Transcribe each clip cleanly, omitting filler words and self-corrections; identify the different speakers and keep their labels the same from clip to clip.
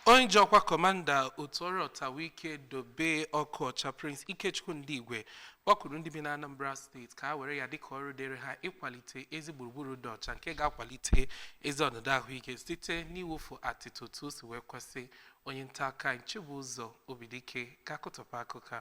Speaker 1: Onye ọkwa kọmanda otu ọrụ ọtawike dobe ọkụ ọcha Prince Ikechukwu Ndigwe kpọkuru ndị bi na Anambra steeti ka ha were ya dịka ọrụ dịrị ha ịkwalite ezi gburugburu dị ọcha nke ga-akwalite ezi ọnọdụ ahụike site n'iwufu atịtị otu o si wee kwesị. Onye nta aka Chibụzọ Obidike ga-akụtọpụ akụkọ.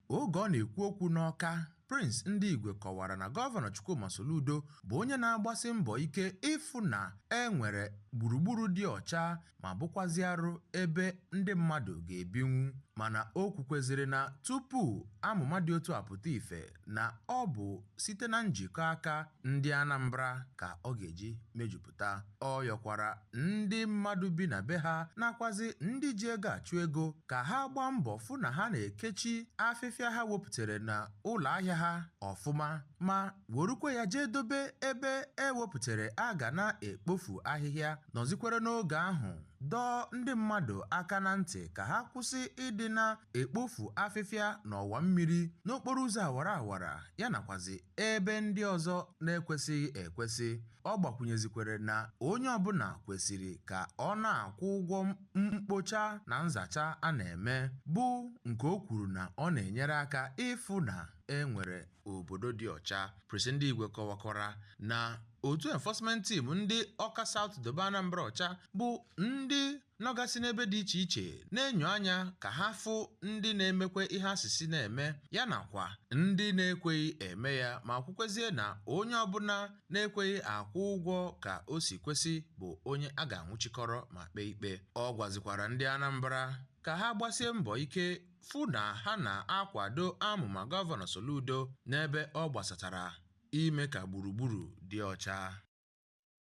Speaker 2: Oge ọ na-ekwu okwu n'Ọka, Prince Ndigwe kọwara na Gọvanọ Chukwuma Soludo bụ onye na-agbasi mbọ ike ịfụ na nwere gburugburu dị ọcha ma bụkwazị arụ ebe ndị mmadụ ga-ebinwu, mana o kwukwezịrị na tupu amụma dị otu apụta ife na ọ bụ site na njikọ aka ndị Anambra ka ọ ga-eji mejupụta. Ọ yọkwara ndị mmadụ bi na be ha nakwazi ndị ji ego achụ ego ka ha gbaa mbọ fụ na ha na-ekechi afịfịa ha wepụtara na ụlọ ahịa ha ọfụma ma werukwe ya jee dobe ebe ewepụtara a ga na-ekpofu ahịhịa. Nọzikwere n'oge ahụ dọọ ndị mmadụ aka na ntị ka ha kwụsị ịdị na-ekpofu afịfịa n'ọwa mmiri, n'okporo ụzọ awara awara ya nakwazi ebe ndị ọzọ na-ekwesịghị ekwesị. Ọ gbakwunyezikwere na onye ọbụla kwesịrị ka ọ na-akwụ ụgwọ mkpocha na nzacha a na-eme, bụ nke o kwuru na ọ na-enyere aka ịfụ na enwere obodo dị ọcha. Prince Ndigwe kọwakwara na otu enforcement team ndị Ọka South dobe Anambra ọcha bụ ndị nọgasị n'ebe dị iche iche na-enyo anya ka ha fụ ndị na-emekwe ihe asịsị na-eme ya nakwa ndị na-ekweghị eme ya, ma kwukwezie na onye ọbụla na-ekweghị akwụ ụgwọ ka o si kwesị bụ onye a ga-anwụchikọrọ ma kpee ikpe. Ọ gwazikwara ndị Anambra ka ha gbasie mbọ ike fụ na ha na-akwado amụma Gọvanọ Soludo n'ebe ọ gbasatara ime ka gburugburu dị ọcha.